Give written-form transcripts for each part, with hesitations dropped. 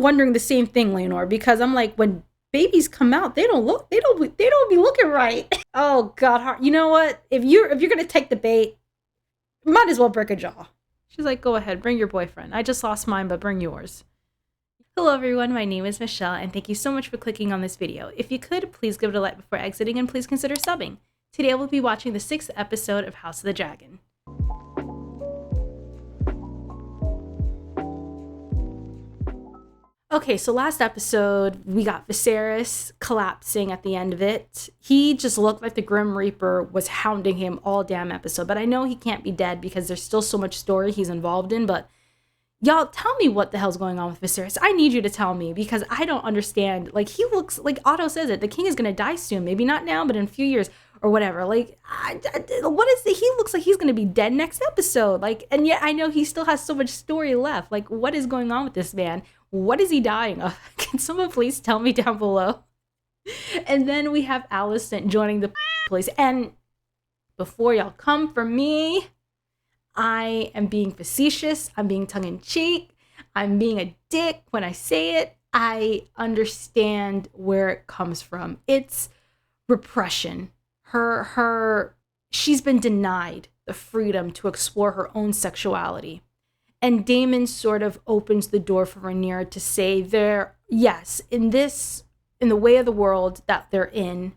wondering the same thing, Leonor, because I'm like, when babies come out, they don't be looking right. Oh God, you know what? If you're gonna take the bait, might as well break a jaw. She's like, go ahead, bring your boyfriend. I just lost mine, but bring yours. Hello everyone, my name is Michelle, and thank you so much for clicking on this video. If you could, please give it a like before exiting, and please consider subbing. Today we'll be watching the 6th episode of House of the Dragon. Okay, so last episode, we got Viserys collapsing at the end of it. He just looked like the Grim Reaper was hounding him all damn episode, but I know he can't be dead because there's still so much story he's involved in, but y'all, tell me what the hell's going on with Viserys. I need you to tell me because I don't understand. Like, he looks, like Otto says it, the king is going to die soon. Maybe not now, but in a few years or whatever. Like, what is it? He looks like he's going to be dead next episode. Like, and yet I know he still has so much story left. Like, what is going on with this man? What is he dying of? Can someone please tell me down below? And then we have Alicent joining the place. And before y'all come for me, I am being facetious. I'm being tongue-in-cheek. I'm being a dick when I say it. I understand where it comes from. It's repression. She's been denied the freedom to explore her own sexuality. And Daemon sort of opens the door for Rhaenyra to say in the way of the world that they're in,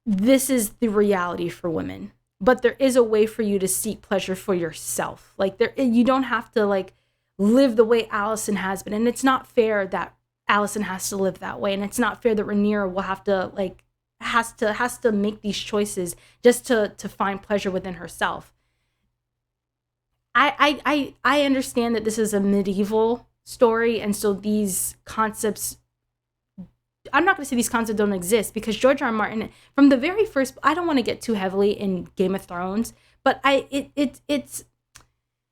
this is the reality for women. But there is a way for you to seek pleasure for yourself. Like, you don't have to like live the way Alicent has been. And it's not fair that Alicent has to live that way. And it's not fair that Rhaenyra will have to like, has to make these choices just to find pleasure within herself. I understand that this is a medieval story, and so these concepts, I'm not going to say these concepts don't exist, because George R. R. Martin, from the very first, I don't want to get too heavily in Game of Thrones, but it's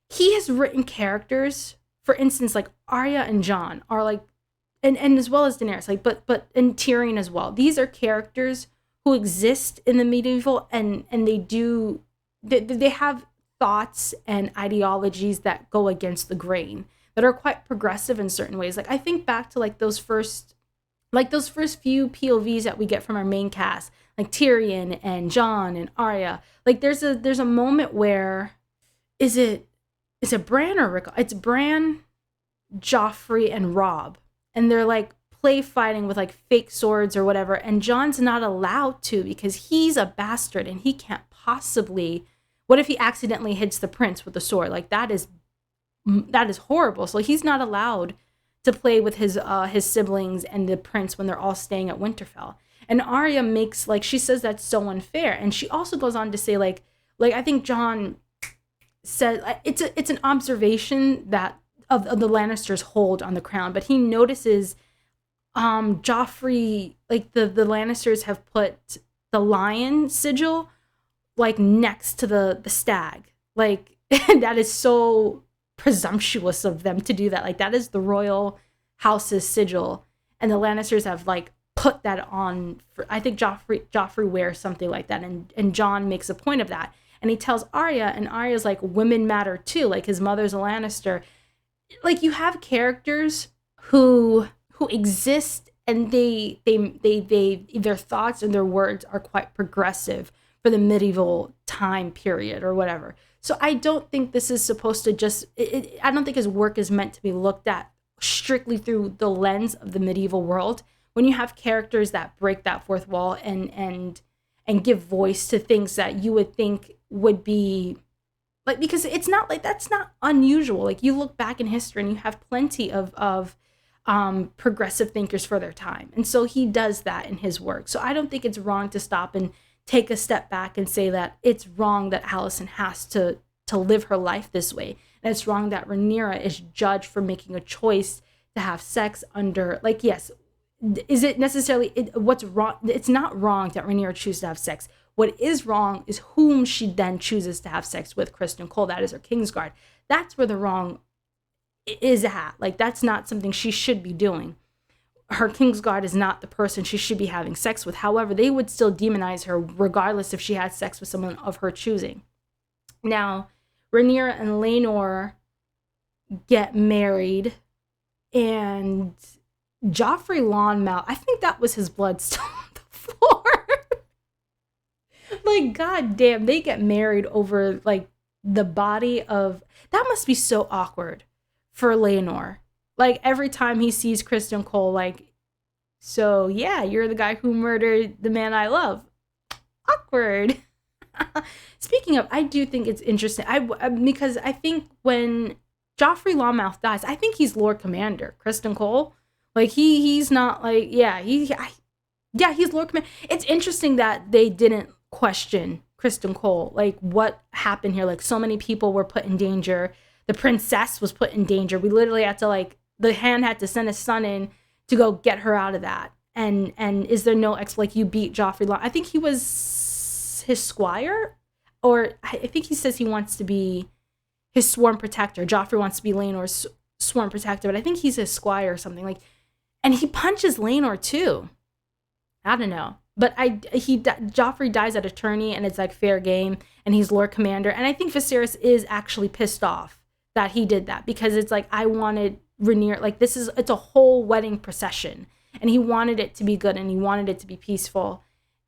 he has written characters, for instance, like Arya and Jon are like, and as well as Daenerys, like, but and Tyrion as well. These are characters who exist in the medieval, and they have thoughts and ideologies that go against the grain, that are quite progressive in certain ways. Like, I think back to those first few POVs that we get from our main cast, like Tyrion and Jon and Arya. Like, there's a moment where is it Bran or Rick? It's Bran, Joffrey, and Robb, and they're like play fighting with like fake swords or whatever, and Jon's not allowed to because he's a bastard and he can't possibly. What if he accidentally hits the prince with the sword? Like, that is horrible. So he's not allowed to play with his siblings and the prince when they're all staying at Winterfell. And Arya makes, like, she says that's so unfair. And she also goes on to say, like I think Jon said, it's an observation that of the Lannisters' hold on the crown, but he notices Joffrey, like the Lannisters have put the lion sigil like next to the stag. Like, that is so presumptuous of them to do that. Like, that is the royal house's sigil, and the Lannisters have like put that on for, I think Joffrey wears something like that, and Jon makes a point of that, and he tells Arya, and Arya's like, women matter too, like his mother's a Lannister. Like, you have characters who exist, and they their thoughts and their words are quite progressive for the medieval time period or whatever. So I don't think this is supposed to just, I don't think his work is meant to be looked at strictly through the lens of the medieval world. When you have characters that break that fourth wall and give voice to things that you would think would be, like, because it's not like, that's not unusual. Like, you look back in history and you have plenty of progressive thinkers for their time. And so he does that in his work. So I don't think it's wrong to stop and take a step back and say that it's wrong that Alicent has to live her life this way. And it's wrong that Rhaenyra is judged for making a choice to have sex under, like, yes, is it necessarily, what's wrong? It's not wrong that Rhaenyra chooses to have sex. What is wrong is whom she then chooses to have sex with, Kristen Cole. That is her Kingsguard. That's where the wrong is at. Like, that's not something she should be doing. Her Kingsguard is not the person she should be having sex with. However, they would still demonize her regardless if she had sex with someone of her choosing. Now, Rhaenyra and Laenor get married, and Joffrey Lawnmouth, I think that was his blood still on the floor. Like, god damn, they get married over, like, the body of... That must be so awkward for Laenor. Like, every time he sees Kristen Cole, like, so, yeah, you're the guy who murdered the man I love. Awkward. Speaking of, I do think it's interesting. Because I think when Joffrey Lawmouth dies, I think he's Lord Commander, Kristen Cole. Like, he's not, like, yeah, he's Lord Commander. It's interesting that they didn't question Kristen Cole. Like, what happened here? Like, so many people were put in danger. The princess was put in danger. We literally had to, like, the hand had to send his son in to go get her out of that. And is there no like, you beat Joffrey Law? I think he was his squire, or I think he says he wants to be his sworn protector. Joffrey wants to be Laenor's sworn protector, but I think he's his squire or something. Like, and he punches Laenor too. I don't know. But Joffrey dies at a tourney, and it's like fair game, and he's Lord Commander. And I think Viserys is actually pissed off that he did that, because it's like, I wanted Rhaenyra, like, it's a whole wedding procession, and he wanted it to be good, and he wanted it to be peaceful,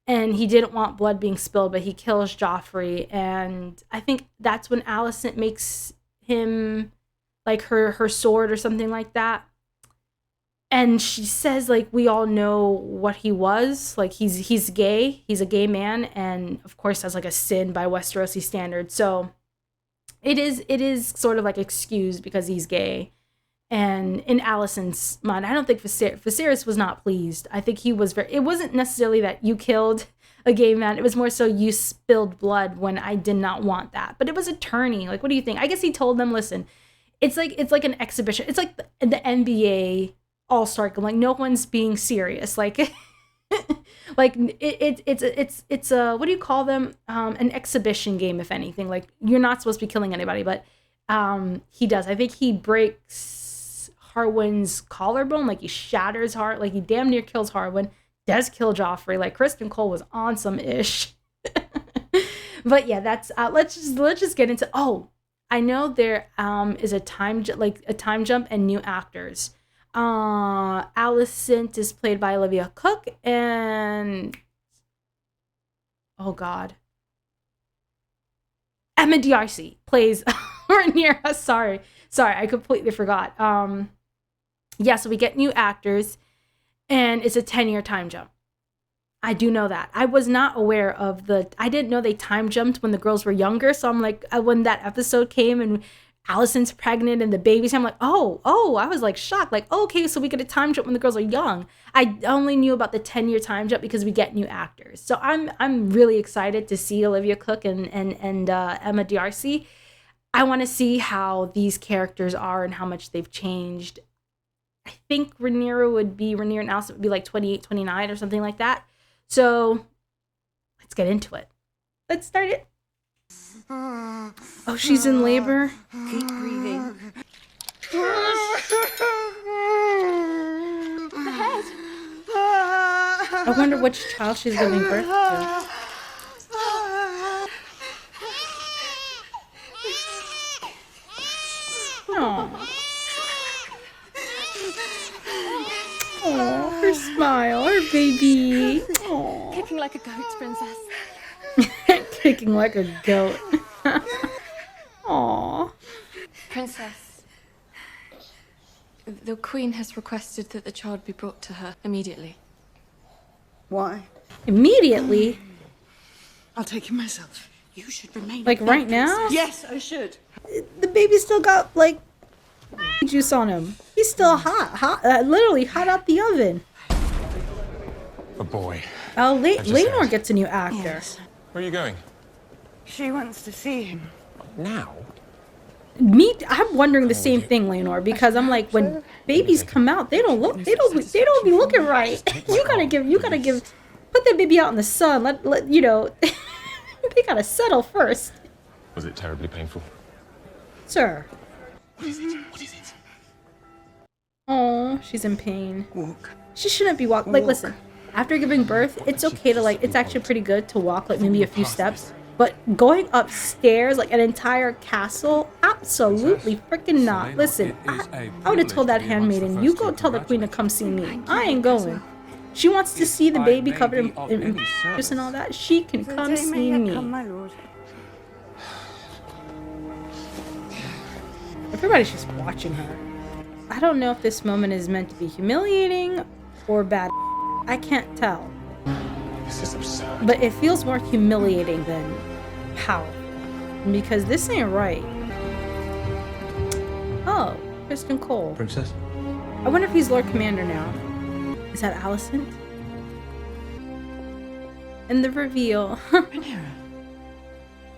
and he didn't want blood being spilled, but he kills Joffrey. And I think that's when Alicent makes him like her sword or something like that. And she says, like, we all know what he was. Like, he's gay. He's a gay man. And, of course, that's, like, a sin by Westerosi standards. So it is sort of, like, excused because he's gay. And in Alicent's mind, I don't think Viserys was not pleased. I think he was it wasn't necessarily that you killed a gay man. It was more so you spilled blood when I did not want that. But it was a tourney. Like, what do you think? I guess he told them, listen, it's like an exhibition. It's like the NBA All-Star game. Like, no one's being serious. Like, like it's a, what do you call them? An exhibition game, if anything. Like, you're not supposed to be killing anybody, but he does. I think he breaks Harwin's collarbone. Like, he shatters like, he damn near kills Harwin. Does kill Joffrey. Like, Kristen Cole was on some ish. But yeah, that's let's just get into. Oh, I know there is a time jump and new actors. Alicent is played by Olivia Cook, and oh god, Emma D'Arcy plays Rhaenyra. Sorry, I completely forgot. Yeah, so we get new actors, and it's a 10-year time jump. I do know that. I was not aware of I didn't know they time jumped when the girls were younger. So I'm like, when that episode came and Alicent's pregnant and the baby's, I'm like, oh, I was like shocked. Like, okay, so we get a time jump when the girls are young. I only knew about the 10-year time jump because we get new actors. So I'm really excited to see Olivia Cook and Emma D'Arcy. I want to see how these characters are and how much they've changed. I think Rhaenyra and Alicent would be like 28, 29 or something like that. So let's get into it. Let's start it. Oh, she's in labor. Keep breathing. The head. I wonder which child she's giving birth to. Oh, her smile, her baby. Aww. Kicking like a goat, princess. Kicking like a goat. Aww. Princess, the Queen has requested that the child be brought to her immediately. Why? Immediately? I'll take him myself. You should remain. Like right now? Yes, I should. The baby still got like juice on him. He's still hot, literally hot out the oven. A boy. Oh, Laenor gets a new actor. Yes. Where are you going? She wants to see him. Now? I'm wondering the same thing, Laenor, because I'm like, when babies come out, they don't be looking right. You gotta give, put that baby out in the sun. Let they gotta settle first. Was it terribly painful? Sir. What is it? What is it? Oh, she's in pain. Walk. She shouldn't be walking. Like, listen, after giving birth, it's okay to, like, it's actually pretty good to walk, like, maybe a few steps. But going upstairs, like an entire castle, absolutely freaking not. Listen, I would have told that handmaiden, you go tell the queen to come see me. I ain't going. She wants to see the baby covered in and all that. She can come see me. My lord. Everybody's just watching her. I don't know if this moment is meant to be humiliating or bad. I can't tell. This is absurd. But it feels more humiliating than powerful. Because this ain't right. Oh, Kristen Cole. Princess? I wonder if he's Lord Commander now. Is that Alicent? And the reveal. Rhaenyra,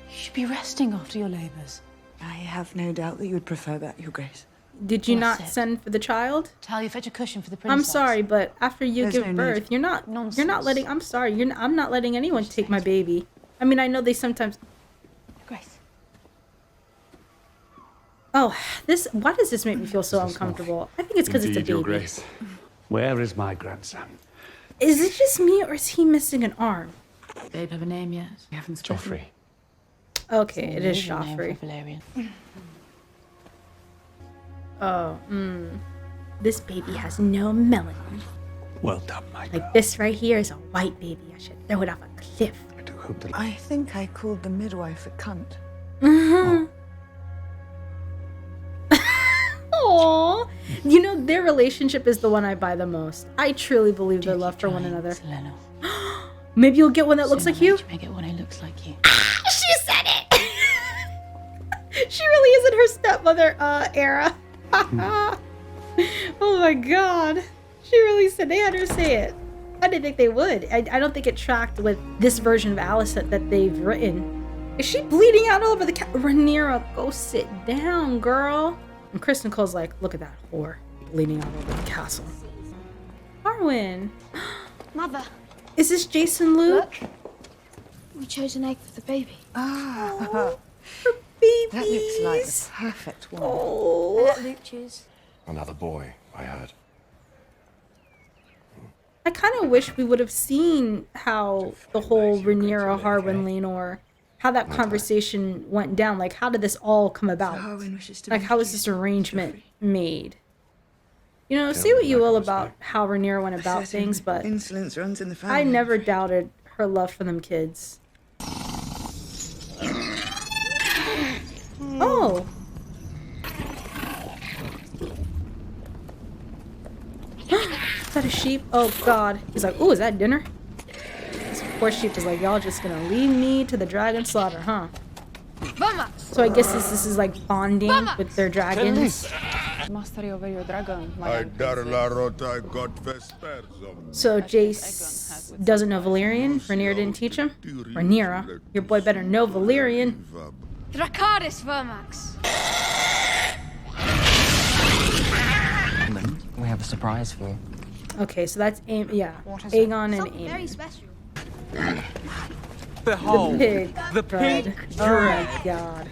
you should be resting after your labours. I have no doubt that you would prefer that, Your Grace. Did you Bless not it. send for the child? Tell you fetch a cushion for the princess. I'm sorry, but after you There's give no birth, need. you're not Nonsense. letting. I'm sorry, I'm not letting anyone take my baby. I mean, I know they sometimes. Your Grace. Oh, this. Why does this make me feel so uncomfortable? I think it's because it's a Indeed, Your baby. Grace. Where is my grandson? Is it just me, or is he missing an arm? Babe have a name yet? We haven't spoken. Joffrey. Okay, it is Unusual name for Joffrey. Valerian. Oh, this baby has no melanin. Well done, my girl. Like this right here is a white baby. I should throw it off a cliff. I do hope that I think I called the midwife a cunt. Aww. You know, their relationship is the one I buy the most. I truly believe their love for one another. Selena. Maybe you'll get one that looks like you. Make it one who looks like you. She said it. She really isn't her stepmother era. Oh my god. She really said they had her say it. I didn't think they would. I don't think it tracked with this version of Alicent that they've written. Is she bleeding out all over the Rhaenyra, go sit down, girl. And Kristen Cole's like, look at that whore bleeding all over the castle. Arwen. Mother, Is this Jason Luke? look. We chose an egg for the baby. Ah, Babies. that looks like the perfect one. I Oh. let Luke choose. Another boy, I heard. I kind of wish we would have seen how the whole Rhaenyra, Harwin, Lenore, how that conversation went down. Like, how did this all come about? Harwin wishes to Like, meet how was you, this arrangement Joffrey. made? You know, Tell say what me you like will it was about like. how Rhaenyra went about Certain things, but insolence runs in the family. I never doubted her love for them kids. Oh. Is that a sheep? Oh god. He's like, ooh, is that dinner? This poor sheep is like, y'all just gonna lead me to the dragon slaughter, huh? So I guess this is like bonding with their dragons. Mastery over your dragon. I dar la rota got vesperzum. So Jace doesn't know Valyrian? Rhaenyra didn't teach him? Rhaenyra, your boy better know Valyrian. Dracarys Vermax. We have a surprise for you. Okay, so that's Aegon and Something very Aemon. special. The pig. The pig. Oh my god.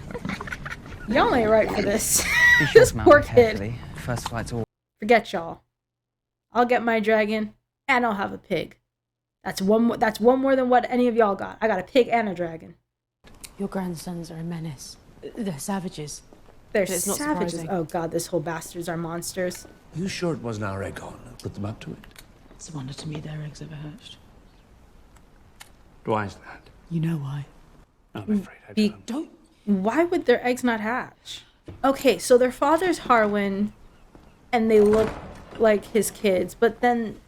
Y'all ain't right for this. Be sure This to mount poor it kid. carefully. First flight's all. Forget y'all. I'll get my dragon, and I'll have a pig. That's one more than what any of y'all got. I got a pig and a dragon. Your grandsons are a menace. They're savages. They're It's not savages. surprising. Oh god, this whole bastards are monsters. Are you sure it wasn't our Aegon who put them up to it? It's a wonder to me their eggs ever hatched. Why is that? You know why? I'm afraid I Be- don't. Why would their eggs not hatch? Okay, so their father's Harwin, and they look like his kids, but then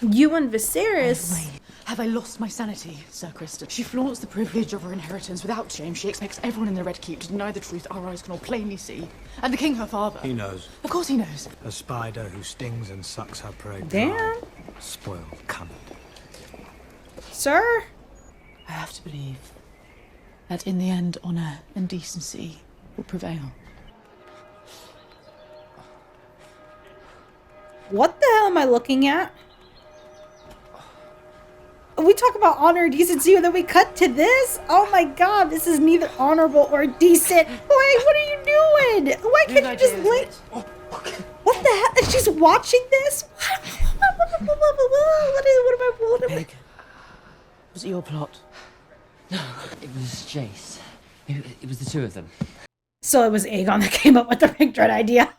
you and Viserys. Have I lost my sanity, Sir Kristen? She flaunts the privilege of her inheritance without shame. She expects everyone in the Red Keep to deny the truth our eyes can all plainly see. And the king, her father. He knows. Of course he knows. A spider who stings and sucks her prey Damn. dry. Spoiled cunt. Sir? I have to believe that in the end, honour and decency will prevail. What the hell am I looking at? We talk about honor and decency and then we cut to this? Oh my god, this is neither honorable or decent. Wait, what are you doing? Why can't you just link? What the hell? And she's watching this? What am I? Pig, was it your plot? It was Jace. It was the two of them. So it was Aegon that came up with the big dread idea.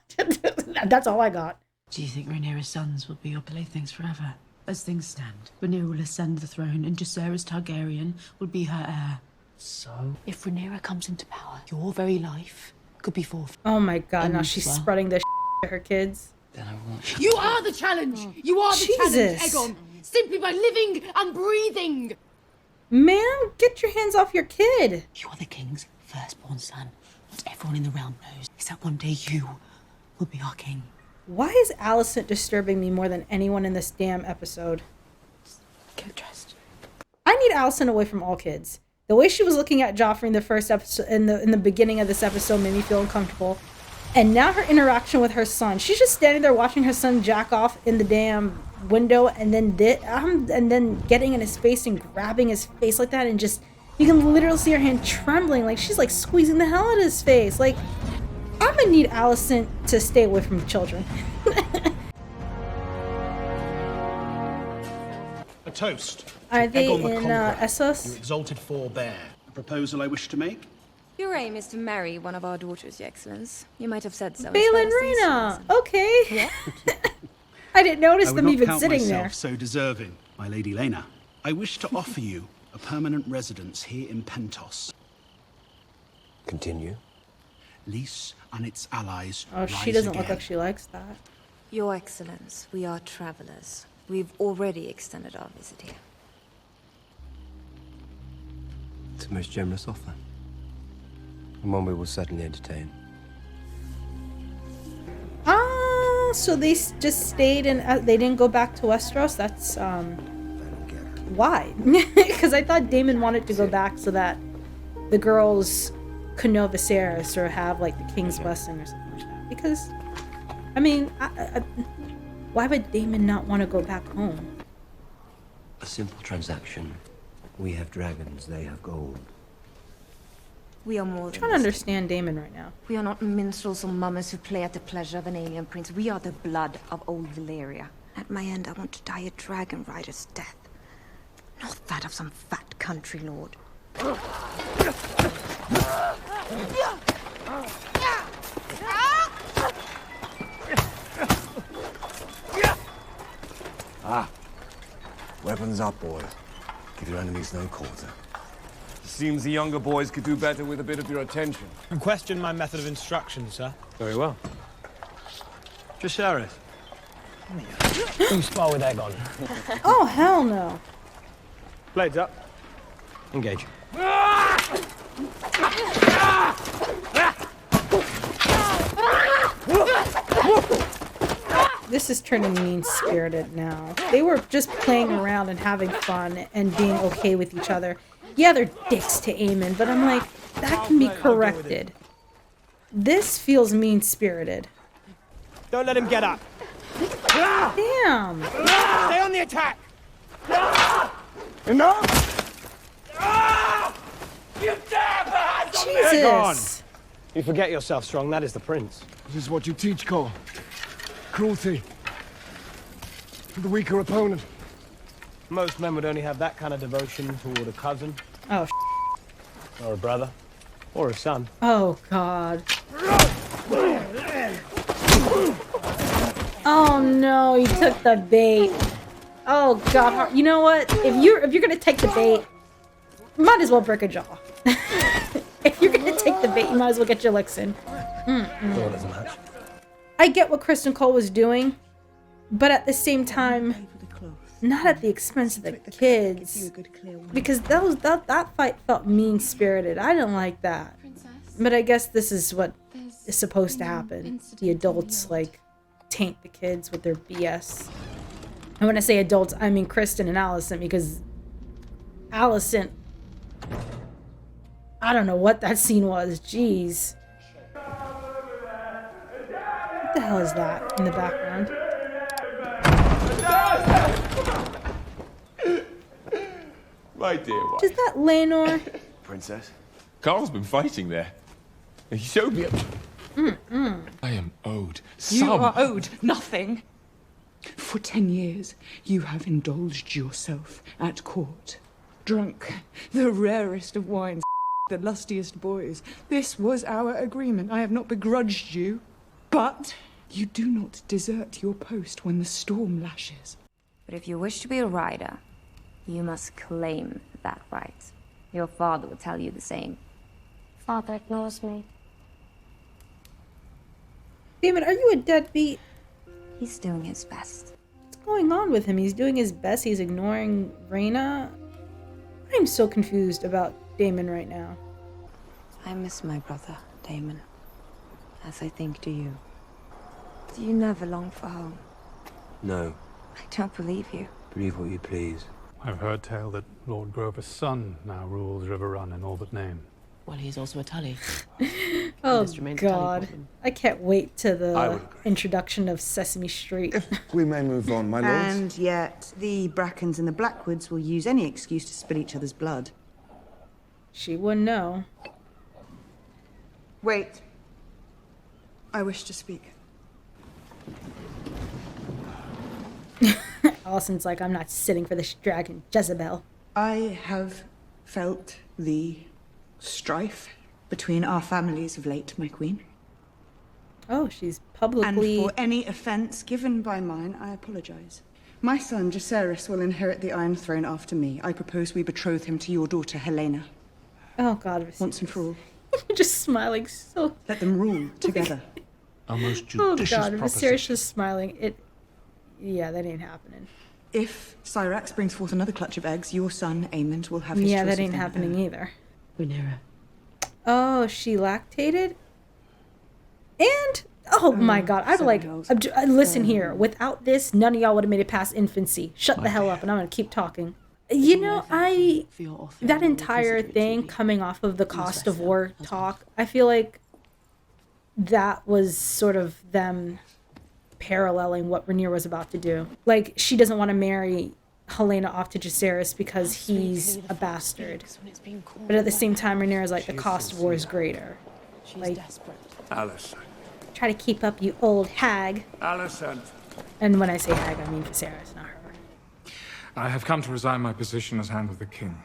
That's all I got. Do you think Rhaenyra's sons will be your playthings forever? As things stand, Rhaenyra will ascend the throne and Jacaerys Targaryen will be her heir. So? If Rhaenyra comes into power, your very life could be forfeit. Oh my god, now And she's well. spreading this to her kids. Then I won't. You are the challenge! You are the Jesus. challenge, Aegon! Simply by living and breathing! Man, get your hands off your kid. You are the king's firstborn son. What everyone in the realm knows is that one day you will be our king. Why is Alicent disturbing me more than anyone in this damn episode? Get dressed. I need Alicent away from all kids. The way she was looking at Joffrey in the first episode, in the beginning of this episode, made me feel uncomfortable. And now her interaction with her son, she's just standing there watching her son jack off in the damn window, and then getting in his face and grabbing his face like that, and just you can literally see her hand trembling, like she's like squeezing the hell out of his face. Like, I'm gonna need Alicent to stay away from children. A toast. Are to they Aegon the in Conqueror, Essos? your exalted forebear. A proposal I wish to make. Your aim is to marry one of our daughters, Your Excellence. You might have said so. Balin Rhaena. Okay. I didn't notice I would them not even count sitting myself there. so deserving, my Lady Lena. I wish to offer you a permanent residence here in Pentos. Continue. Lys and its allies. Oh, she rise doesn't look again. like she likes that. Your Excellence, we are travelers. We've already extended our visit here. It's a most generous offer. And one we will certainly entertain. Ah, so they just stayed and they didn't go back to Westeros? That's, why? Because I thought Daemon wanted to go back so that the girls could know Viserys or have, like, the king's blessing or something like that. Because, I mean, why would Daemon not want to go back home? A simple transaction. We have dragons, they have gold. We are more I'm than trying to this. understand Daemon right now. We are not minstrels or mummers who play at the pleasure of an alien prince. We are the blood of old Valyria. At my end, I want to die a dragon rider's death. Not that of some fat country lord. Weapons up, boy. Give your enemies no quarter. Seems the younger boys could do better with a bit of your attention. And question my method of instruction, sir. Very well. Jacaerys. You spar with Aegon. Oh, hell no. Blades up. Engage. This is turning mean-spirited now. They were just playing around and having fun and being okay with each other. Yeah, they're dicks to Aemon, but I'm like, that can be corrected. This feels mean-spirited. Don't let him get up. Damn. Stay on the attack. Jesus. You forget yourself, Strong. That is the prince. This is what you teach, Cole. Cruelty. To the weaker opponent. Most men would only have that kind of devotion toward a cousin, Oh, or a brother, or a son. oh God. Oh no, you took the bait. Oh God, you know what? If you're gonna take the bait, you might as well break a jaw. If you're gonna take the bait, you might as well get your licks in. I get what Kristen Cole was doing, but at the same time, not at the expense of the kids. Because that fight felt mean-spirited. I didn't like that. But I guess this is what is supposed to happen. The adults, like, taint the kids with their BS. And when I say adults, I mean Kristen and Alicent, because Alicent... I don't know what that scene was. Jeez. What the hell is that in the background? My dear wife. Is that Laenor? Princess? Carl's been fighting there. He showed me. I am owed some. You are owed nothing. For 10 years, you have indulged yourself at court, drunk, the rarest of wines, the lustiest boys. This was our agreement. I have not begrudged you, but you do not desert your post when the storm lashes. But if you wish to be a rider, you must claim that right. Your father would tell you the same. Father ignores me. Damon, are you a deadbeat? He's doing his best. What's going on with him? He's doing his best. He's ignoring Reyna. I'm so confused about Damon right now. I miss my brother, Damon. As I think do you. Do you never long for home? No. I don't believe you. Believe what you please. I've heard tell that Lord Grover's son now rules River Run in all but name. Well, he's also a Tully. Oh God, I can't wait to the introduction of Sesame Street. We may move on, my lords. And yet, the Brackens and the Blackwoods will use any excuse to spill each other's blood. She wouldn't know. Wait. I wish to speak. Alicent's like, I'm not sitting for this dragon, Jezebel. I have felt the strife between our families of late, my queen. Oh, she's publicly... And for any offence given by mine, I apologise. My son, Jacaerys, will inherit the Iron Throne after me. I propose we betroth him to your daughter, Helena. Oh, God. Once and for all. You're just smiling so... Let them rule together. A most Oh, judicious God. proposition. Viserys just smiling. Yeah, that ain't happening. If Syrax brings forth another clutch of eggs, your son, Aemond, will have his Yeah, choice that ain't of them. happening either. Rhaenyra. Oh, she lactated? And... Oh my God, I'm like, listen here, without this, none of y'all would have made it past infancy. Shut the hell up and I'm gonna keep talking. You know, that entire thing coming off of the cost of war talk, I feel like that was sort of them paralleling what Rhaenyra was about to do. Like, she doesn't want to marry Helena off to Jacaerys because he's a bastard. But at the same time, Rhaenyra's like, the cost of war is greater. Like, Alicent. try to keep up, you old hag. Alicent. And when I say hag, I mean Viserys, not her. I have come to resign my position as Hand of the King.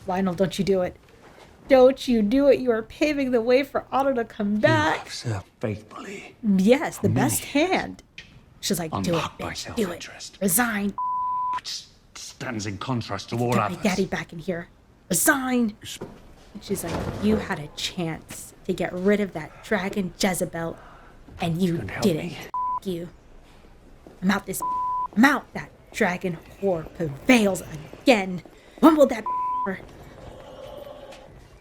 Lionel, don't you do it. Don't you do it. You are paving the way for Otto to come back. You serve faithfully. Yes, the best hand. She's like, do it, Unlocked by bitch. Do it. self-interest. Resign. Which stands in contrast to all Get my others. daddy back in here. Resign. And she's like, you had a chance to get rid of that dragon Jezebel, and you didn't. F you. I'm out this. I'm out. That dragon whore prevails again. When will that her?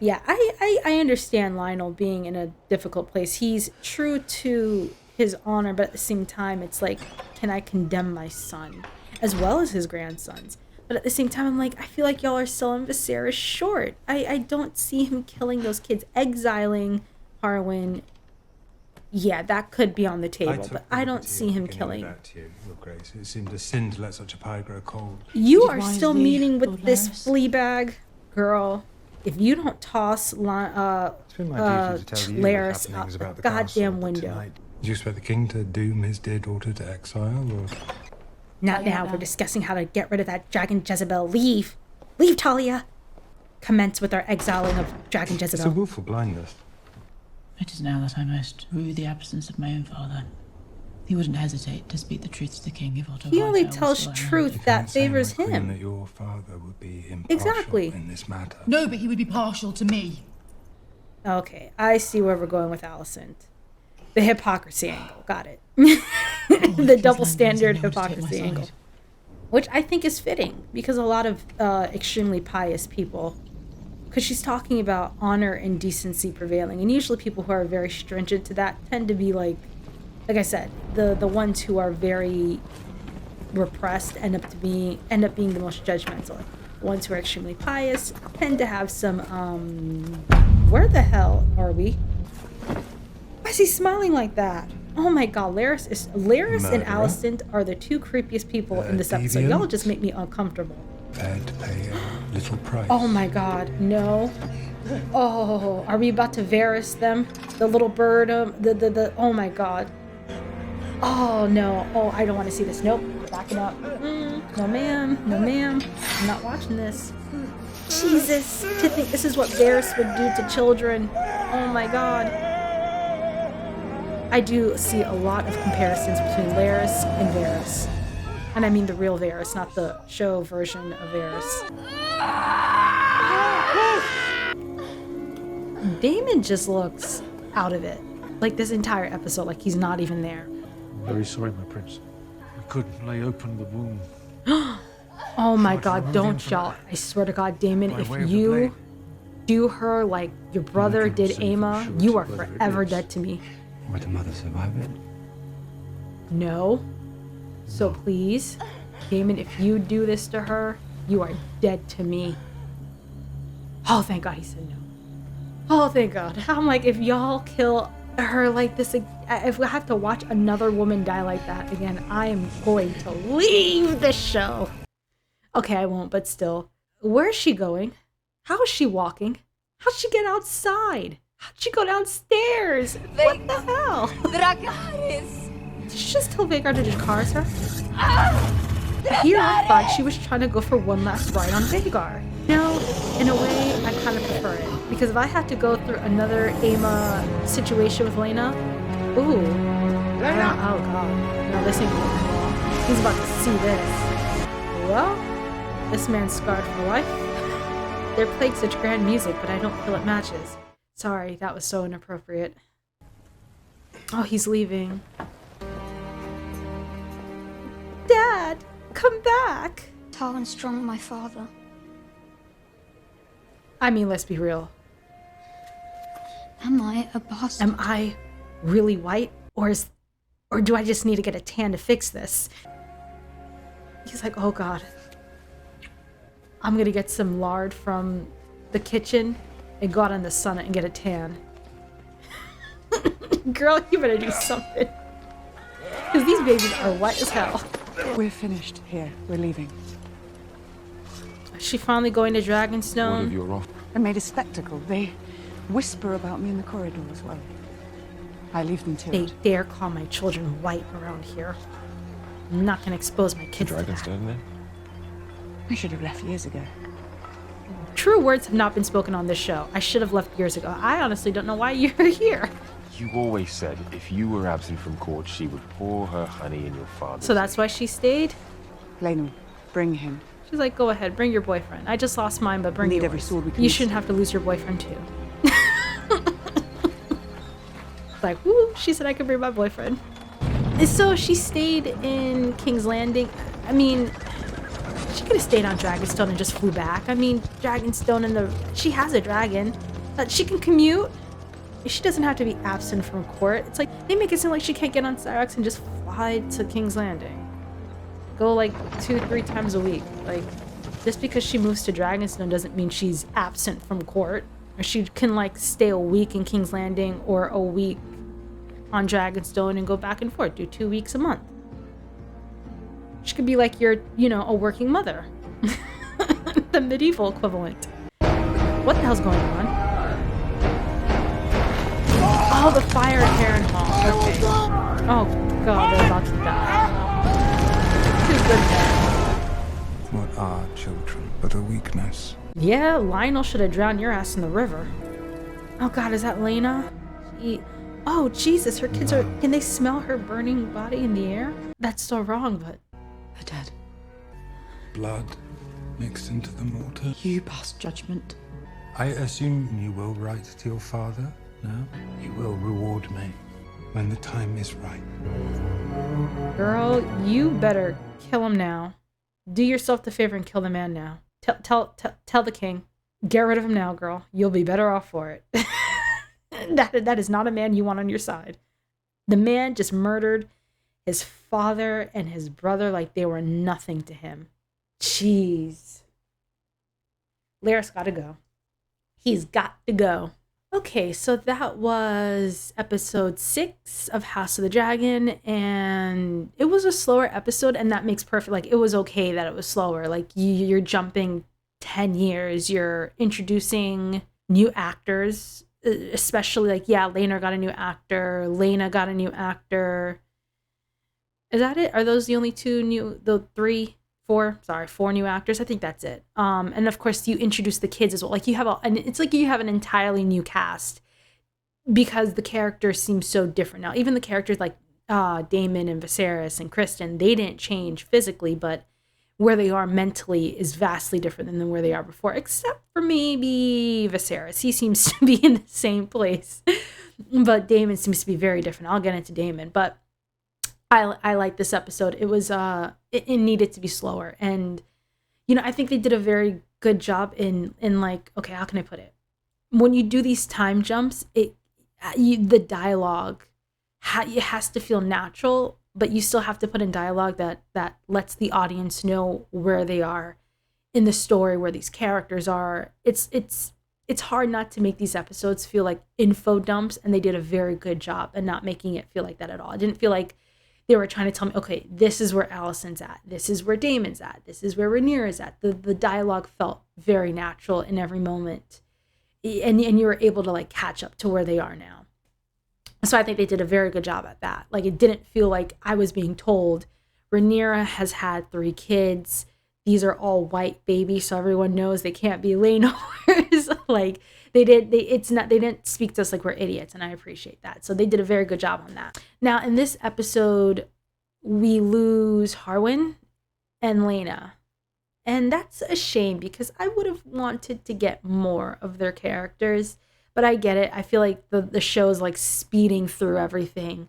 Yeah, I understand Lionel being in a difficult place. He's true to his honor, but at the same time, it's like, can I condemn my son? As well as his grandsons. But at the same time, I'm like, I feel like y'all are selling Viserys short. I don't see him killing those kids. Exiling Harwin, yeah, that could be on the table, but I don't see him killing. Your Grace. It seemed a sin to let such a pie grow cold. You are still meeting with this Fleabag girl. If you don't toss Laris out the goddamn window. Do you expect the king to doom his dear daughter to exile, or...? Not now. We're discussing how to get rid of that dragon Jezebel. Leave. Leave, Talia. Commence with our exiling of dragon Jezebel. It's a willful blindness. It is now that I most rue the absence of my own father. He wouldn't hesitate to speak the truth to the king if Otto He only Hightower was tells still truth around. that favors Queen, him. that your father would be impartial Exactly. in this matter. No, but he would be partial to me. Okay, I see where we're going with Alicent. The hypocrisy angle. Got it. The double standard hypocrisy angle. Which I think is fitting, because a lot of extremely pious people, because she's talking about honor and decency prevailing, and usually people who are very stringent to that tend to be like I said, the ones who are very repressed end up being the most judgmental. The ones who are extremely pious tend to have some where the hell are we? Why is he smiling like that? Oh my God, Laris and Alicent are the two creepiest people in this episode. Y'all just make me uncomfortable. Prepared to pay a little price. Oh my God, no. Oh, are we about to Varys them? The little bird, oh my God. Oh, no. Oh, I don't want to see this. Nope. We're backing up. No, ma'am. No, ma'am. I'm not watching this. Jesus. To think this is what Varys would do to children. Oh, my God. I do see a lot of comparisons between Laris and Varys. And I mean the real Varys, not the show version of Varys. Daemon just looks out of it. Like this entire episode, like he's not even there. Very sorry, my prince. We couldn't lay open the wound. Oh my God, don't y'all. I swear to God, Daemon, if you do her like your brother did Aema, you are forever dead to me. Would the mother survive it? No. So please, Daemon, if you do this to her, you are dead to me. Oh, thank God he said no. Oh, thank God. I'm like, if y'all kill her like this, if we have to watch another woman die like that again, I am going to leave the show. Okay, I won't, but still. Where is she going? How is she walking? How'd she get outside? How'd she go downstairs? What the hell? Did she just tell Vhagar to Dracarys her? Here, I thought she was trying to go for one last ride on Vhagar. No, in a way, I kind of prefer it. Because if I have to go through another Aema situation with Laena, ooh. Laena! Oh God. No, this ain't going well. He's about to see this. Well, this man's scarred for life. They're playing such grand music, but I don't feel it matches. Sorry, that was so inappropriate. Oh, he's leaving. Dad, come back. Tall and strong, my father. I mean, let's be real. Am I a bastard? Am I really white? Or do I just need to get a tan to fix this? He's like, oh God. I'm gonna get some lard from the kitchen and go out in the sun and get a tan. Girl, you better do something. Because these babies are white as hell. We're finished here. We're leaving. Is she finally going to Dragonstone? What of your off? I made a spectacle. They whisper about me in the corridor as well. I leave them to They it. dare call my children white around here. I'm not gonna expose my kids to that. Dragonstone then? I should have left years ago. True words have not been spoken on this show. I should have left years ago. I honestly don't know why you're here. You always said if you were absent from court, she would pour her honey in your father's. So that's why she stayed? Laena, bring him. She's like, go ahead, bring your boyfriend. I just lost mine, but bring yours. Every sword we can You shouldn't have to lose your boyfriend too. Like, woo, she said I could bring my boyfriend. And so she stayed in King's Landing. I mean, she could have stayed on Dragonstone and just flew back. I mean, Dragonstone she has a dragon. She can commute. She doesn't have to be absent from court. It's like, they make it seem like she can't get on Syrax and just fly to King's Landing. Go like 2-3 times a week. Like, just because she moves to Dragonstone doesn't mean she's absent from court. Or she can like stay a week in King's Landing or a week on Dragonstone and go back and forth. Do 2 weeks a month. She could be like your, a working mother. The medieval equivalent. What the hell's going on? Oh, the fire at Harrenhal. Okay. Oh God, they're about to die. Too good that. What are children but a weakness? Yeah, Lionel should have drowned your ass in the river. Oh God, is that Laena? Oh Jesus, her kids are. Can they smell her burning body in the air? That's so wrong, but They're dead. Blood mixed into the mortar? You pass judgment. I assume you will write to your father now? You will reward me when the time is right. girl, you better kill him now. Do yourself the favor and kill the man now. Tell the king. Get rid of him now, girl. You'll be better off for it. That is not a man you want on your side. The man just murdered his father and his brother like they were nothing to him. Jeez. Laris gotta go. He's got to go. Okay, so that was episode 6 of House of the Dragon, and it was a slower episode, and that makes perfect. Like, it was okay that it was slower. Like, you're jumping 10 years, you're introducing new actors, especially, like, yeah, Laena got a new actor, Laena got a new actor. Is that it? Are those the only four new actors? I think that's it. And of course you introduce the kids as well. Like and it's like you have an entirely new cast because the characters seem so different now. Even the characters like Damon and Viserys and Kristen, they didn't change physically, but where they are mentally is vastly different than where they are before, except for maybe Viserys. He seems to be in the same place, but Damon seems to be very different. I'll get into Damon, but I like this episode. It was it needed to be slower, and I think they did a very good job in like, okay, how can I put it? When you do these time jumps, the dialogue it has to feel natural, but you still have to put in dialogue that lets the audience know where they are in the story, where these characters are. It's hard not to make these episodes feel like info dumps, and they did a very good job in not making it feel like that at all. It didn't feel like they were trying to tell me, okay, this is where Alicent's at, this is where Damon's at, this is where Rhaenyra is at. The dialogue felt very natural in every moment, and you were able to like catch up to where they are now. So I think they did a very good job at that. Like, it didn't feel like I was being told Rhaenyra has had 3 kids. These are all white babies, so everyone knows they can't be Laenors. Like, they didn't speak to us like we're idiots, and I appreciate that. So they did a very good job on that. Now, in this episode, we lose Harwin and Laena. And that's a shame because I would have wanted to get more of their characters. But I get it. I feel like the show is like speeding through everything,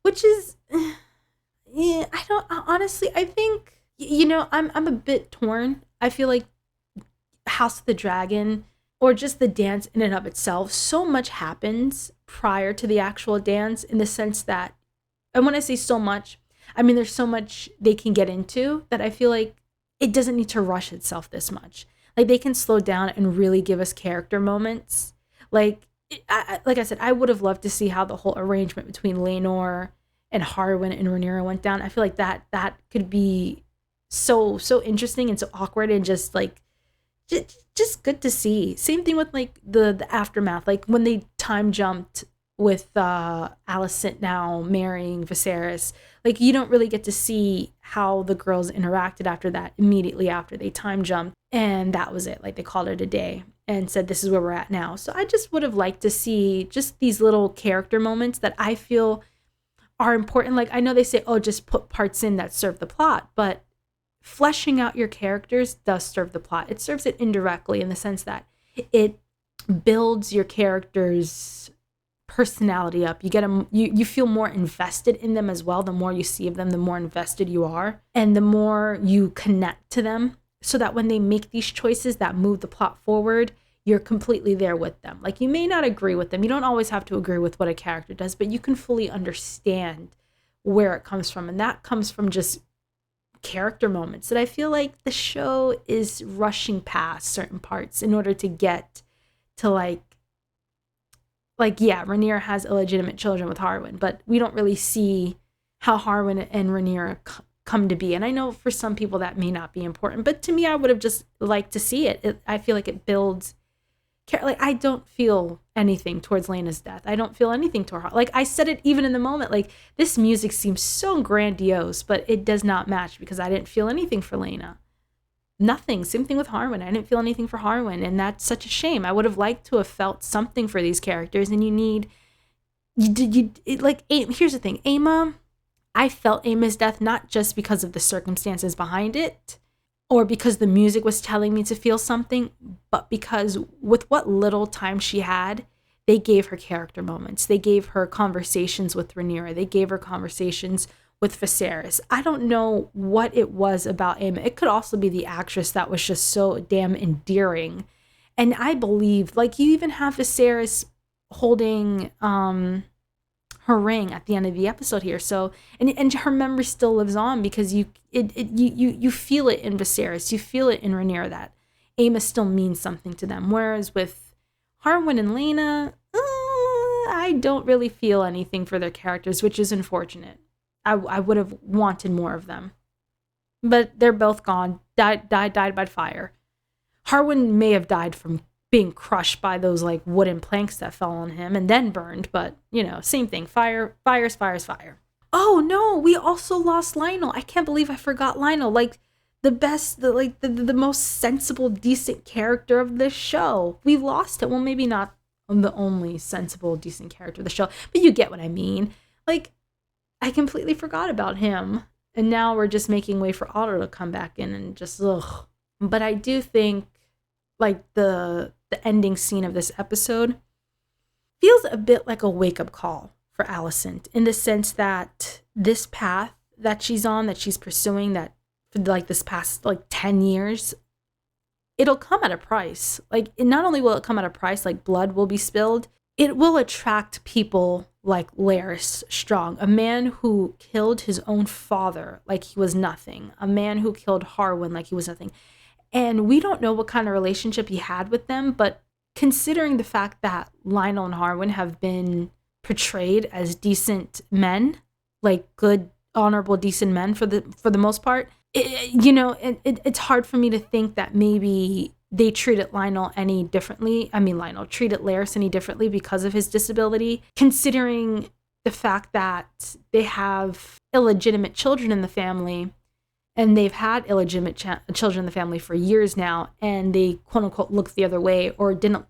which is, yeah, I think, I'm a bit torn. I feel like House of the Dragon, or just the dance in and of itself, so much happens prior to the actual dance, in the sense that, and when I say so much, I mean there's so much they can get into that I feel like it doesn't need to rush itself this much. Like, they can slow down and really give us character moments. Like I said, I would have loved to see how the whole arrangement between Laenor and Harwin and Rhaenyra went down. I feel like that could be so interesting and so awkward, and just like just good to see. Same thing with like the aftermath, like when they time jumped with Alicent now marrying Viserys. Like, you don't really get to see how the girls interacted after that, immediately after they time jumped, and that was it. Like, they called it a day and said, this is where we're at now. So I just would have liked to see just these little character moments that I feel are important. Like, I know they say, oh, just put parts in that serve the plot, but fleshing out your characters does serve the plot. It serves it indirectly, in the sense that it builds your characters' personality up. You get them, you feel more invested in them as well. The more you see of them, the more invested you are, and the more you connect to them, so that when they make these choices that move the plot forward, you're completely there with them. Like, you may not agree with them. You don't always have to agree with what a character does, but you can fully understand where it comes from. And that comes from just character moments that I feel like the show is rushing past certain parts in order to get to like, yeah, Rhaenyra has illegitimate children with Harwin, but we don't really see how Harwin and Rhaenyra come to be. And I know for some people that may not be important, but to me, I would have just liked to see it. I feel like it builds. Like, I don't feel anything towards Laena's death. I don't feel anything to her. Like, I said it even in the moment. Like, this music seems so grandiose, but it does not match, because I didn't feel anything for Laena. Nothing. Same thing with Harwin. I didn't feel anything for Harwin, and that's such a shame. I would have liked to have felt something for these characters, and here's the thing. Aemma, I felt Aemma's death not just because of the circumstances behind it, or because the music was telling me to feel something, but because with what little time she had, they gave her character moments. They gave her conversations with Rhaenyra. They gave her conversations with Viserys. I don't know what it was about Aemma. It could also be the actress that was just so damn endearing. And I believe, like, you even have Viserys holding her ring at the end of the episode here. So, and her memory still lives on, because you feel it in Viserys. You feel it in Rhaenyra that Aemma still means something to them. Whereas with Harwin and Laena, I don't really feel anything for their characters, which is unfortunate. I would have wanted more of them. But they're both gone. Died by fire. Harwin may have died from being crushed by those like wooden planks that fell on him and then burned, but same thing. Fire is fire. Oh no, we also lost Lionel. I can't believe I forgot Lionel. Like the most sensible, decent character of this show. We've lost it. Well, maybe not the only sensible, decent character of the show, but you get what I mean. Like, I completely forgot about him. And now we're just making way for Otto to come back in and just ugh. But I do think like the ending scene of this episode feels a bit like a wake-up call for Alicent, in the sense that this path that she's on, that she's pursuing, that for like this past like 10 years, it'll come at a price. Like, not only will it come at a price, like blood will be spilled, it will attract people like Larys Strong, a man who killed his own father like he was nothing, a man who killed Harwin like he was nothing. And we don't know what kind of relationship he had with them, but considering the fact that Lionel and Harwin have been portrayed as decent men, like good, honorable, decent men for the most part, it's hard for me to think that maybe they treated Lionel any differently. I mean, Lionel treated Larys any differently because of his disability, considering the fact that they have illegitimate children in the family, and they've had illegitimate children in the family for years now, and they quote unquote looked the other way or didn't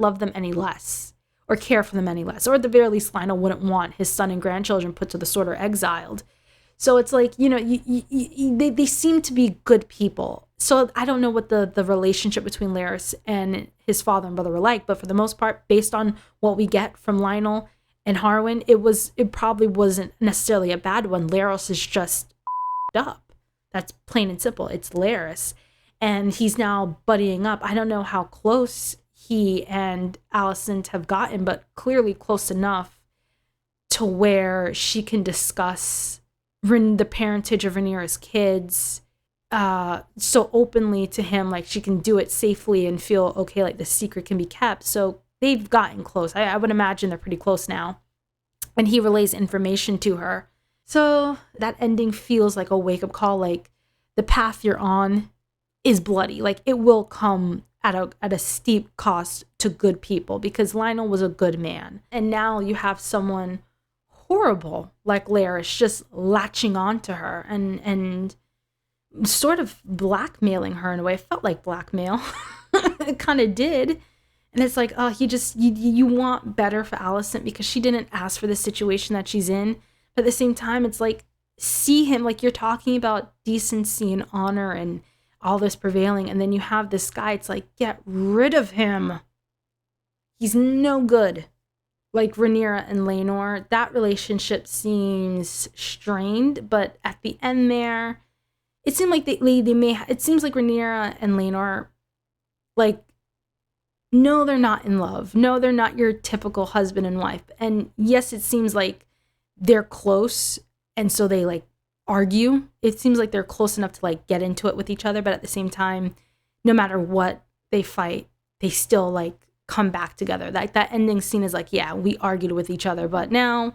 love them any less or care for them any less, or at the very least Lionel wouldn't want his son and grandchildren put to the sword or exiled. So it's like, they seem to be good people. So I don't know what the relationship between Larys and his father and brother were like, but for the most part, based on what we get from Lionel and Harwin, it probably wasn't necessarily a bad one. Larys is just up. That's plain and simple. It's Larys. And he's now buddying up. I don't know how close he and Alicent have gotten, but clearly close enough to where she can discuss the parentage of Rhaenyra's kids so openly to him, like she can do it safely and feel okay, like the secret can be kept. So they've gotten close. I would imagine they're pretty close now. And he relays information to her. So that ending feels like a wake-up call, like the path you're on is bloody. Like it will come at a steep cost to good people, because Lionel was a good man. And now you have someone horrible like Larys just latching on to her and sort of blackmailing her in a way. It felt like blackmail. It kind of did. And it's like, oh, you want better for Alicent because she didn't ask for the situation that she's in. But at the same time, it's like, see him, like you're talking about decency and honor and all this prevailing. And then you have this guy, it's like, get rid of him. He's no good. Like Rhaenyra and Laenor, that relationship seems strained, but at the end there, it seemed like it seems like Rhaenyra and Laenor, like, no, they're not in love. No, they're not your typical husband and wife. And yes, it seems like they're close, and so they like argue. It seems like they're close enough to like get into it with each other, but at the same time, no matter what they fight, they still like come back together. Like that ending scene is like, yeah, we argued with each other, but now,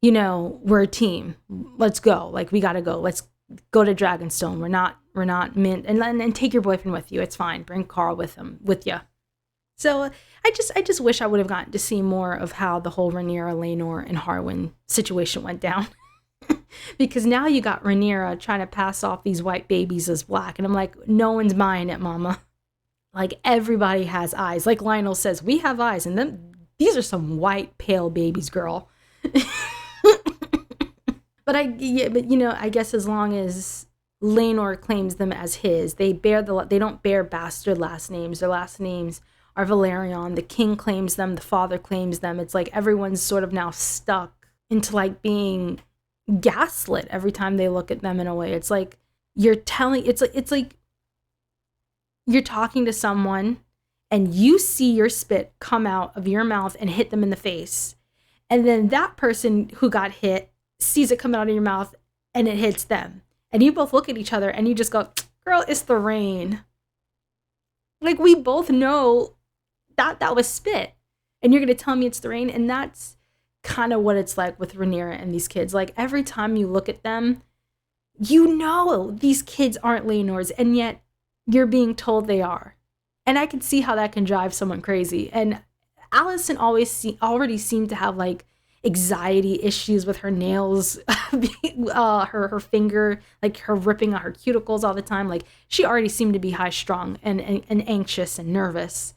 we're a team. Let's go. Like we gotta go. Let's go to Dragonstone. We're not meant, and take your boyfriend with you. It's fine. Bring Carl with you. So I just wish I would have gotten to see more of how the whole Rhaenyra, Laenor, and Harwin situation went down. Because now you got Rhaenyra trying to pass off these white babies as black. And I'm like, no one's buying it, mama. Like everybody has eyes. Like Lionel says, we have eyes. And then these are some white, pale babies, girl. But I guess as long as Laenor claims them as his, they don't bear bastard last names. Their last names are Valerion. The king claims them. The father claims them. It's like everyone's sort of now stuck into like being gaslit every time they look at them in a way. It's like it's like you're talking to someone and you see your spit come out of your mouth and hit them in the face. And then that person who got hit sees it come out of your mouth and it hits them. And you both look at each other and you just go, girl, it's the rain. Like we both know that was spit. And you're going to tell me it's the rain. And that's kind of what it's like with Rhaenyra and these kids. Like every time you look at them, these kids aren't Laenor's, and yet you're being told they are. And I can see how that can drive someone crazy. And Alicent already seemed to have like anxiety issues with her nails, her finger, like her ripping on her cuticles all the time. Like she already seemed to be high strung and anxious and nervous.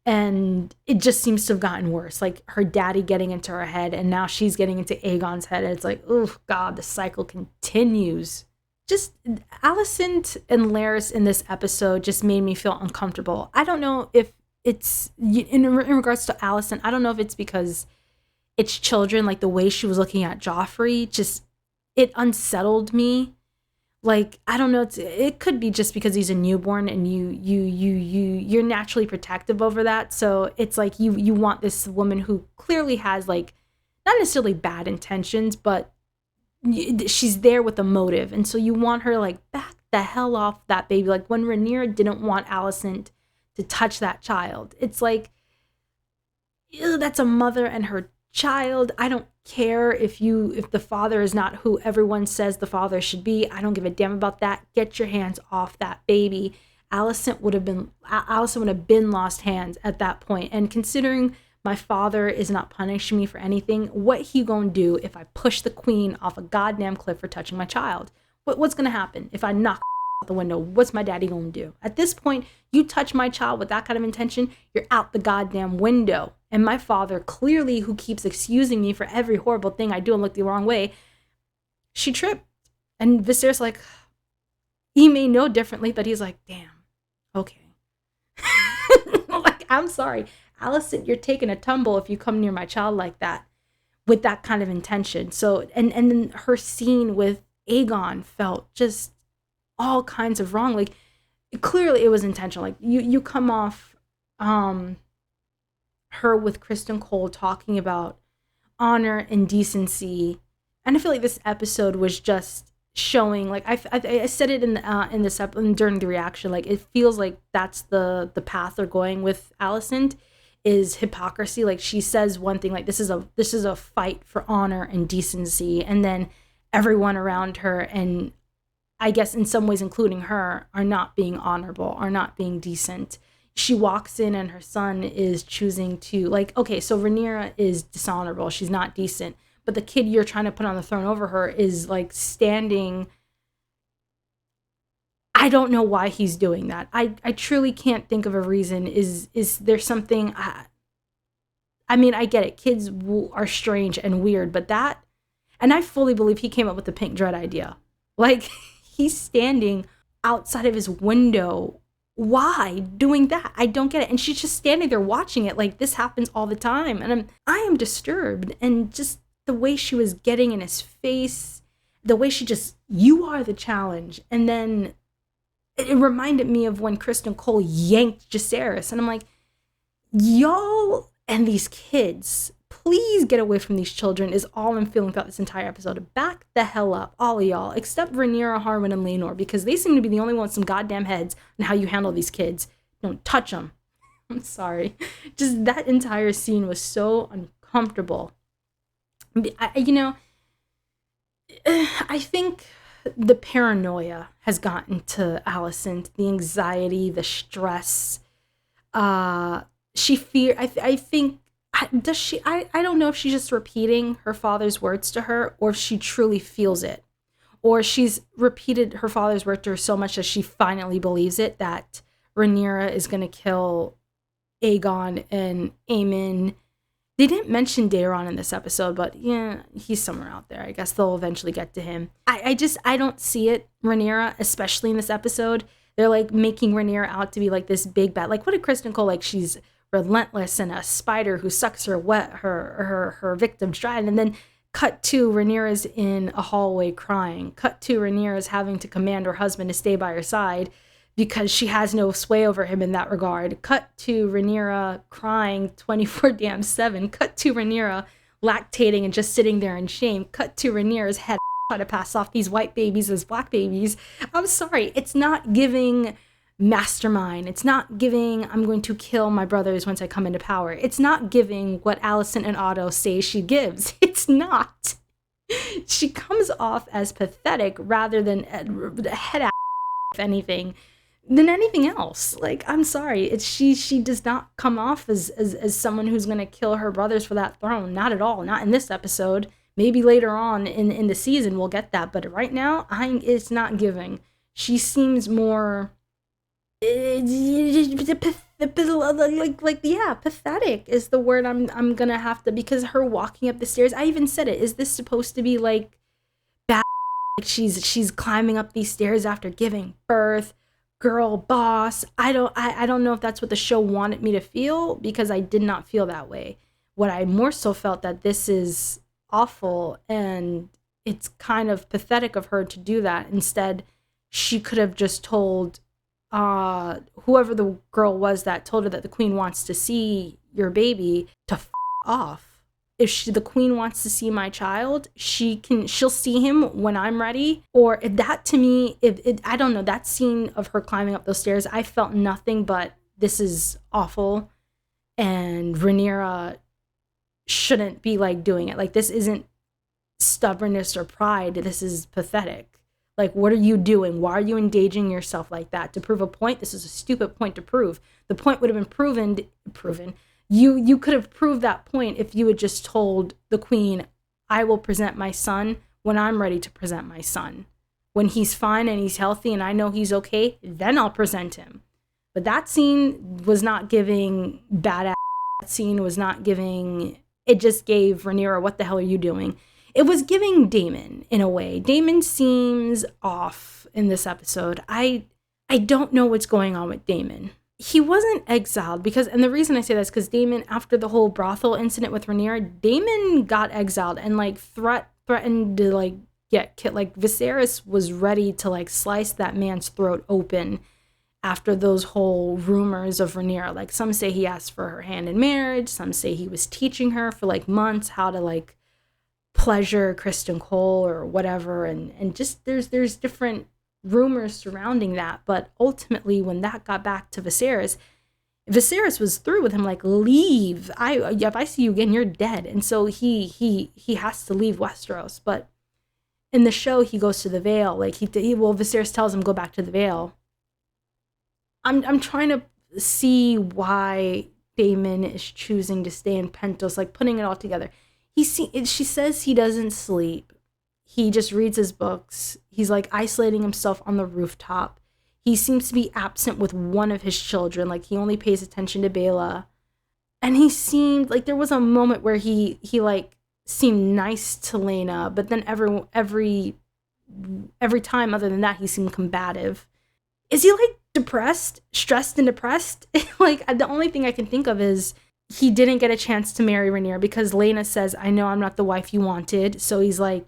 And it just seems to have gotten worse. Like her daddy getting into her head, and now she's getting into Aegon's head. And it's like, oh God, the cycle continues. Just Alicent and Larys in this episode just made me feel uncomfortable. I don't know if it's, in regards to Alicent, I don't know if it's because it's children, like the way she was looking at Joffrey, just, it unsettled me. Like, I don't know, it could be just because he's a newborn and you're naturally protective over that. So it's like you want this woman who clearly has, like, not necessarily bad intentions, but she's there with a motive. And so you want her, like, back the hell off that baby. Like when Rhaenyra didn't want Alicent to touch that child. It's like, ew, that's a mother and her child. I don't care if the father is not who everyone says the father should be. I don't give a damn about that. Get your hands off that baby. Alicent would have been lost hands at that point. And considering my father is not punishing me for anything, what he gonna do if I push the queen off a goddamn cliff for touching my child? What's gonna happen if I knock out the window? What's my daddy gonna do? At this point, you touch my child with that kind of intention, you're out the goddamn window. And my father, clearly, who keeps excusing me for every horrible thing I do and look the wrong way, she tripped. And Viserys, like, he may know differently, but he's like, damn, okay. Like, I'm sorry. Alicent, you're taking a tumble if you come near my child like that, with that kind of intention. So, and then her scene with Aegon felt just all kinds of wrong. Like, clearly it was intentional. Like, you come off, her with Kristen Cole talking about honor and decency, and I feel like this episode was just showing, like, I said it in this episode during the reaction, like, it feels like that's the path they're going with Alicent, is hypocrisy. Like, she says one thing, like, this is a fight for honor and decency, and then everyone around her, and I guess in some ways including her, are not being honorable, are not being decent. She walks in and her son is choosing to, like, okay, so Rhaenyra is dishonorable. She's not decent. But the kid you're trying to put on the throne over her is, like, standing. I don't know why he's doing that. I truly can't think of a reason. Is there something? I mean, I get it. Kids are strange and weird, but that, and I fully believe he came up with the pink dread idea. Like, he's standing outside of his window. Why doing that? I don't get it. And she's just standing there watching it, like, this happens all the time. And I am disturbed. And just the way she was getting in his face, the way she just, you are the challenge. And then it reminded me of when Kristen Cole yanked Jacaerys. And I'm like, y'all and these kids, please get away from these children, is all I'm feeling throughout this entire episode. Back the hell up, all of y'all, except Rhaenyra, Harwin, and Laenor, because they seem to be the only ones with some goddamn heads on how you handle these kids. Don't touch them. I'm sorry. Just that entire scene was so uncomfortable. I think the paranoia has gotten to Alicent, the anxiety, the stress. She I think, does she, I don't know if she's just repeating her father's words to her, or if she truly feels it, or she's repeated her father's word to her so much that she finally believes it, that Rhaenyra is going to kill Aegon and Aemon. They didn't mention Daeron in this episode, but yeah, he's somewhere out there. I guess they'll eventually get to him. I don't see it, Rhaenyra, especially in this episode. They're, like, making Rhaenyra out to be, like, this big bad. Like, what did Kristen Cole, like, she's relentless and a spider who sucks her victims dry. And then cut to Rhaenyra's in a hallway crying. Cut to Rhaenyra's having to command her husband to stay by her side because she has no sway over him in that regard. Cut to Rhaenyra crying 24/7. Cut to Rhaenyra lactating and just sitting there in shame. Cut to Rhaenyra's head trying to pass off these white babies as black babies. I'm sorry, it's not giving mastermind. It's not giving, I'm going to kill my brothers once I come into power. It's not giving what Alicent and Otto say she gives. It's not. She comes off as pathetic rather than head ass, if anything. than anything else. Like, I'm sorry, it's she does not come off as someone who's gonna kill her brothers for that throne. Not at all. Not in this episode. Maybe later on in the season we'll get that, but right now it's not giving. She seems more pathetic is the word I'm gonna have to, because her walking up the stairs, I even said it, is this supposed to be like bad, like she's climbing up these stairs after giving birth, girl boss? I don't know if that's what the show wanted me to feel, because I did not feel that way. What I more so felt that this is awful, and it's kind of pathetic of her to do that. Instead, she could have just told whoever the girl was that told her that the queen wants to see your baby to off. If the queen wants to see my child, she'll see him when I'm ready. Or if that, to me, I don't know, that scene of her climbing up those stairs, I felt nothing but this is awful, and Rhaenyra shouldn't be like doing it. Like, this isn't stubbornness or pride, this is pathetic. Like, what are you doing? Why are you engaging yourself like that? To prove a point? This is a stupid point to prove. The point would have been proven. You could have proved that point if you had just told the queen, I will present my son when I'm ready to present my son. When he's fine and he's healthy and I know he's okay, then I'll present him. But that scene was not giving badass. That scene was not giving, it just gave Rhaenyra, what the hell are you doing? It was giving Daemon in a way. Daemon seems off in this episode. I don't know what's going on with Daemon. He wasn't exiled because, and the reason I say that is because Daemon, after the whole brothel incident with Rhaenyra, Daemon got exiled and like threatened to like get killed. Like, Viserys was ready to like slice that man's throat open after those whole rumors of Rhaenyra. Like, some say he asked for her hand in marriage. Some say he was teaching her for like months how to like pleasure Kristen Cole or whatever, and just there's different rumors surrounding that. But ultimately, when that got back to Viserys was through with him. Like, leave. If I see you again, you're dead. And so he has to leave Westeros. But in the show, he goes to the Vale. Like, Viserys tells him, go back to the Vale. I'm trying to see why Daemon is choosing to stay in Pentos, like putting it all together. She says he doesn't sleep. He just reads his books. He's like isolating himself on the rooftop. He seems to be absent with one of his children. Like, he only pays attention to Bela. And he seemed like there was a moment where he like seemed nice to Laena, but then every time other than that, he seemed combative. Is he like depressed, stressed and depressed? Like, the only thing I can think of is he didn't get a chance to marry Rhaenyra because Laena says, I know I'm not the wife you wanted. So he's like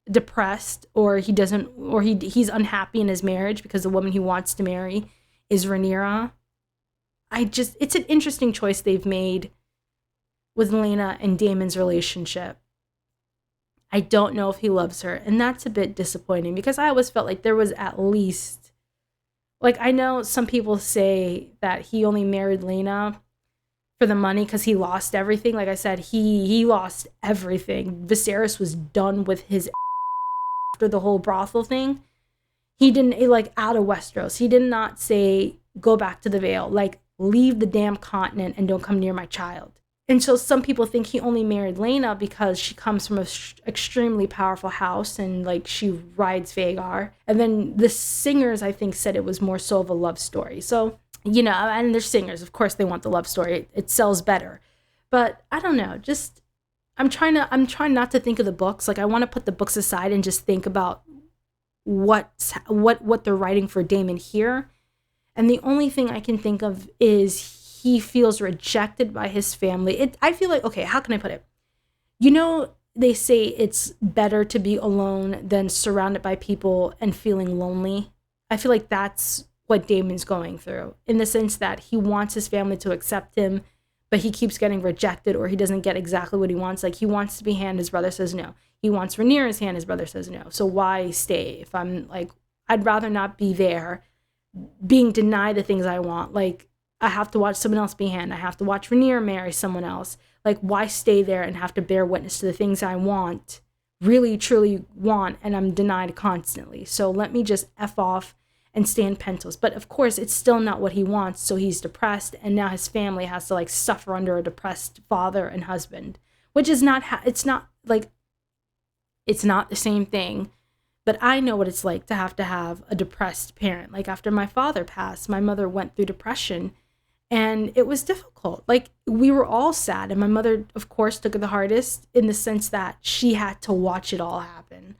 depressed, or he's unhappy in his marriage because the woman he wants to marry is Rhaenyra. It's an interesting choice they've made with Laena and Daemon's relationship. I don't know if he loves her, and that's a bit disappointing because I always felt like there was at least, like, I know some people say that he only married Laena for the money because he lost everything. Like I said, he lost everything. Viserys was done with his after the whole brothel thing. He didn't, like, out of Westeros. He did not say, go back to the Vale. Like, leave the damn continent and don't come near my child. And so some people think he only married Laena because she comes from an extremely powerful house and, like, she rides Vhagar. And then the singers, I think, said it was more so of a love story. So, you know, and they're singers. Of course they want the love story. It sells better. But I don't know. Just, I'm trying not to think of the books. Like, I want to put the books aside and just think about what they're writing for Daemon here. And the only thing I can think of is he feels rejected by his family. I feel like, okay, how can I put it? You know, they say it's better to be alone than surrounded by people and feeling lonely. I feel like that's what Daemon's going through, in the sense that he wants his family to accept him, but he keeps getting rejected, or he doesn't get exactly what he wants. Like, he wants to be hand, his brother says no. He wants Rhaenyra's hand, his brother says no. So why stay? If I'm like, I'd rather not be there, being denied the things I want. Like, I have to watch someone else be hand. I have to watch Rhaenyra marry someone else. Like, why stay there and have to bear witness to the things I really, truly want, and I'm denied constantly? So let me just F off and stay in Pentos. But of course, it's still not what he wants, so he's depressed, and now his family has to like suffer under a depressed father and husband, which is not, it's not the same thing. But I know what it's like to have a depressed parent. Like after my father passed, my mother went through depression, and it was difficult. Like we were all sad, and my mother, of course, took it the hardest in the sense that she had to watch it all happen.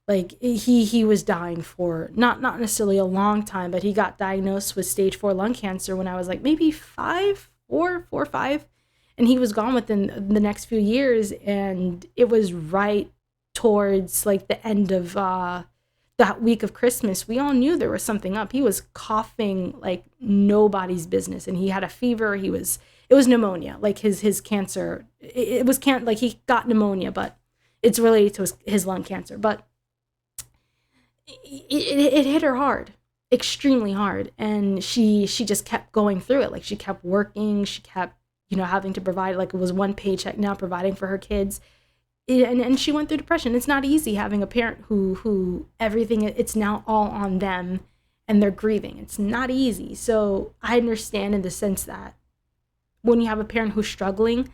Like he was dying for not necessarily a long time, but he got diagnosed with stage 4 lung cancer when I was like maybe 4 or 5, and he was gone within the next few years. And it was right towards like the end of that week of Christmas. We all knew there was something up. He was coughing like nobody's business, and he had a fever. It was pneumonia, like his cancer. It was like he got pneumonia, but it's related to his lung cancer. But it hit her hard, extremely hard, and she just kept going through it. Like she kept working, she kept having to provide, like it was one paycheck now, providing for her kids, and she went through depression. It's not easy having a parent who everything, it's now all on them, and they're grieving. It's not easy. So I understand in the sense that when you have a parent who's struggling,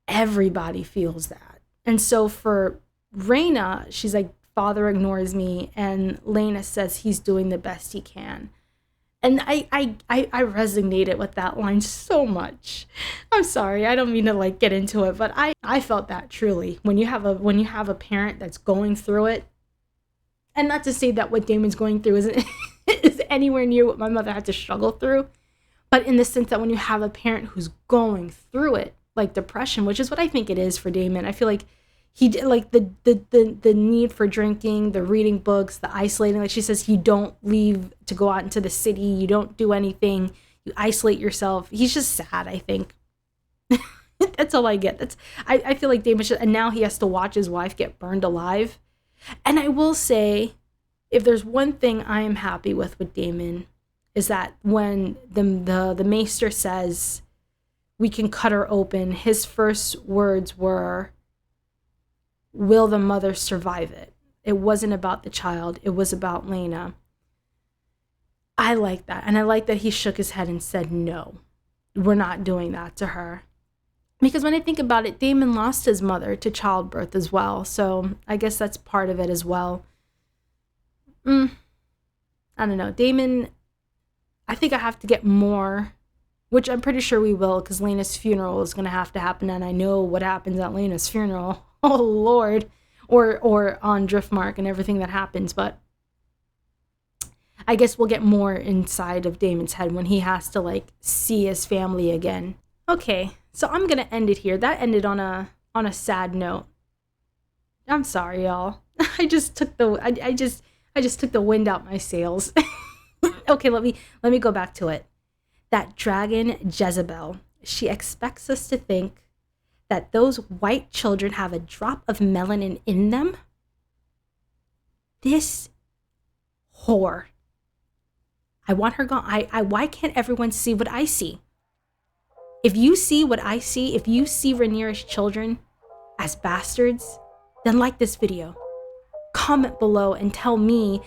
everybody feels that. And so for Reina, she's like, father ignores me, and Lena says he's doing the best he can. And I resonated with that line so much. I'm sorry, I don't mean to like get into it, but I felt that truly. When you have a parent that's going through it, and not to say that what Damon's going through is anywhere near what my mother had to struggle through, but in the sense that when you have a parent who's going through it, like depression, which is what I think it is for Damon. I feel like he did, like the need for drinking, the reading books, the isolating. Like she says, you don't leave to go out into the city. You don't do anything. You isolate yourself. He's just sad, I think. That's all I get. I feel like Damon should, and now he has to watch his wife get burned alive. And I will say, if there's one thing I am happy with Damon, is that when the maester says we can cut her open, his first words were, will the mother survive it? It wasn't about the child. It was about Lena. I like that. And I like that he shook his head and said, no, we're not doing that to her. Because when I think about it, Damon lost his mother to childbirth as well. So I guess that's part of it as well. I don't know. Damon, I think I have to get more, which I'm pretty sure we will, because Lena's funeral is going to have to happen. And I know what happens at Lena's funeral. Oh, Lord. Or on Driftmark and everything that happens. But I guess we'll get more inside of Damon's head when he has to, like, see his family again. Okay, so I'm going to end it here. That ended on a sad note. I'm sorry, y'all. I just took the wind out my sails. Okay, let me go back to it. That dragon Jezebel, she expects us to think that those white children have a drop of melanin in them. This whore. I want her gone. Why can't everyone see what I see? If you see what I see, if you see Rhaenyra's children as bastards, then like this video. Comment below and tell me